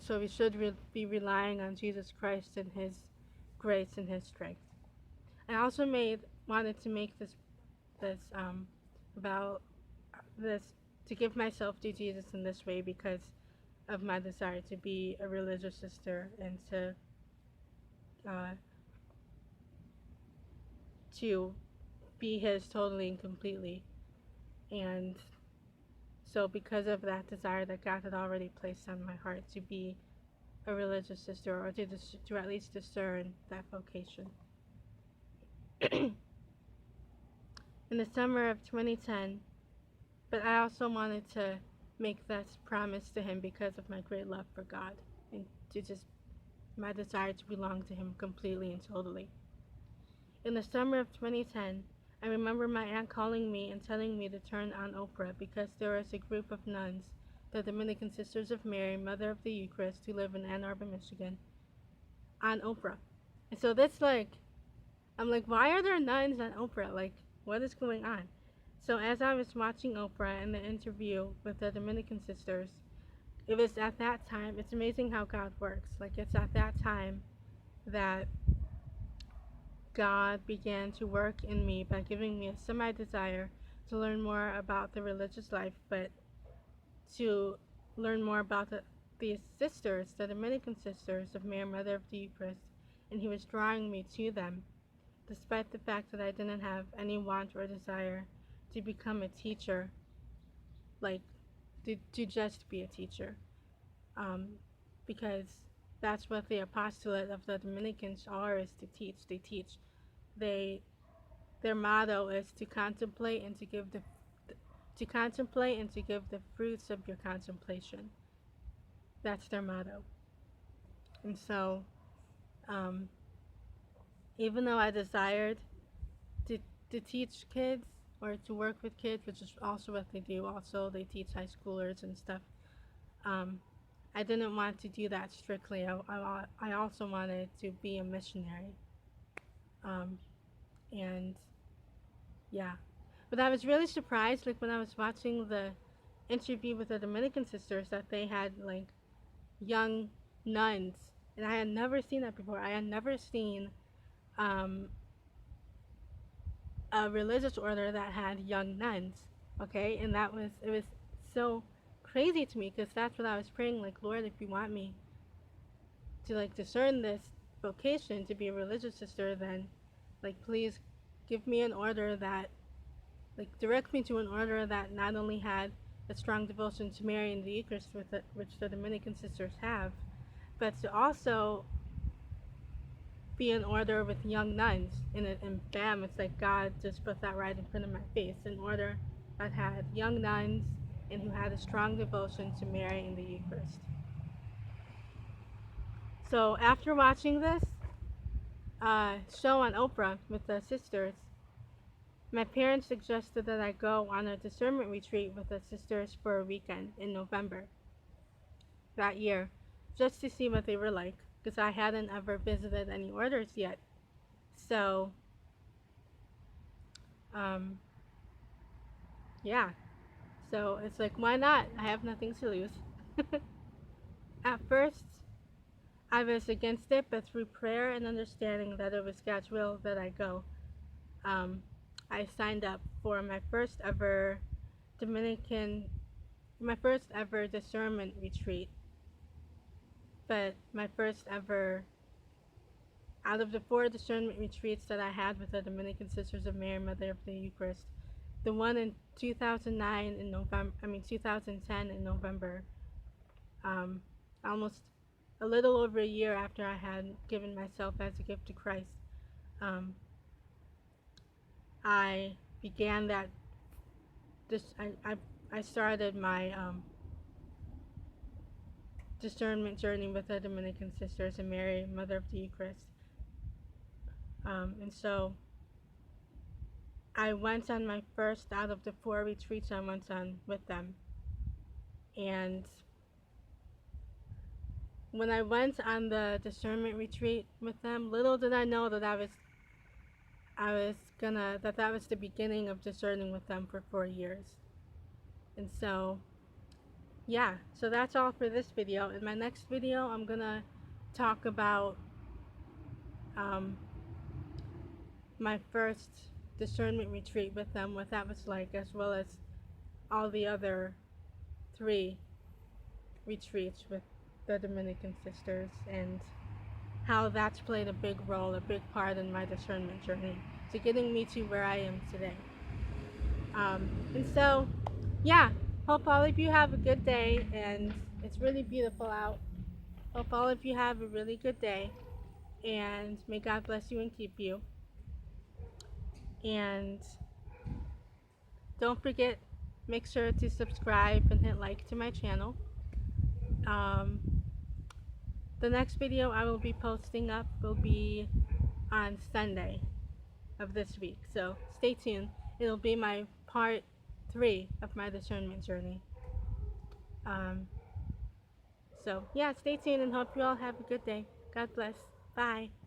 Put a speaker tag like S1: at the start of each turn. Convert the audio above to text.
S1: So we should be relying on Jesus Christ and His grace and His strength. I also wanted to make this about this to give myself to Jesus in this way because of my desire to be a religious sister and uh, to be His totally and completely. And so, because of that desire that God had already placed on my heart to be a religious sister, or to at least discern that vocation. In the summer of 2010, but I also wanted to make this promise to Him because of my great love for God and to just my desire to belong to Him completely and totally. In the summer of 2010, I remember my aunt calling me and telling me to turn on Oprah because there was a group of nuns, the Dominican Sisters of Mary, Mother of the Eucharist, who live in Ann Arbor, Michigan, on Oprah. And so I'm like, why are there nuns on Oprah? Like, what is going on? So as I was watching Oprah and the interview with the Dominican sisters, it was at that time, it's amazing how God works. Like, it's at that time that God began to work in me by giving me a semi-desire to learn more about the religious life, but to learn more about the sisters, the Dominican sisters of Mary, Mother of the Eucharist, and He was drawing me to them, despite the fact that I didn't have any want or desire to become a teacher, like to just be a teacher, um, because that's what the apostolate of the Dominicans are, is to teach. They teach. Their motto is to contemplate and to give the fruits of your contemplation. That's their motto. And so, um, even though I desired to to teach kids or to work with kids, which is also what they do. Also, they teach high schoolers and stuff. Um, I didn't want to do that strictly. I also wanted to be a missionary. Um, and yeah, but I was really surprised, like when I was watching the interview with the Dominican sisters, that they had like young nuns, and I had never seen that before. I had never seen um, a religious order that had young nuns. Okay, and it was so crazy to me because that's what I was praying. Like, Lord, if you want me to like discern this vocation to be a religious sister, then like please give me an order that like direct me to an order that not only had a strong devotion to Mary and the Eucharist, which the Dominican sisters have, but to also be an order with young nuns. And bam, it's like God just put that right in front of my face. An order that had young nuns and who had a strong devotion to Mary and the Eucharist. So after watching this show on Oprah with the sisters, my parents suggested that I go on a discernment retreat with the sisters for a weekend in November that year, just to see what they were like, because I hadn't ever visited any orders yet. So, um, yeah. So it's like, why not? I have nothing to lose. At first, I was against it, but through prayer and understanding that it was God's will that I go, um, I signed up for Dominican, my first ever discernment retreat. But my first ever, out of the 4 discernment retreats that I had with the Dominican Sisters of Mary, Mother of the Eucharist, the one in 2009 in November, 2010 in November, um, almost a little over a year after I had given myself as a gift to Christ, um, I began that. I started my discernment journey with the Dominican Sisters and Mary, Mother of the Eucharist, and so I went on my first out of the 4 retreats I went on with them, and when I went on the discernment retreat with them, little did I know that that was the beginning of discerning with them for 4 years. And so yeah, so that's all for this video. In my next video, I'm gonna talk about um, my first discernment retreat with them, what that was like, as well as all the other 3 retreats with the Dominican sisters, and how that's played a big role, a big part in my discernment journey to getting me to where I am today. And so, yeah, hope all of you have a good day, and it's really beautiful out. Hope all of you have a really good day, and may God bless you and keep you. And don't forget, make sure to subscribe and hit like to my channel. Um, the next video I will be posting up will be on Sunday of this week, so stay tuned. It'll be my part 3 of my discernment journey. Um, so yeah, stay tuned and hope you all have a good day. God bless. Bye.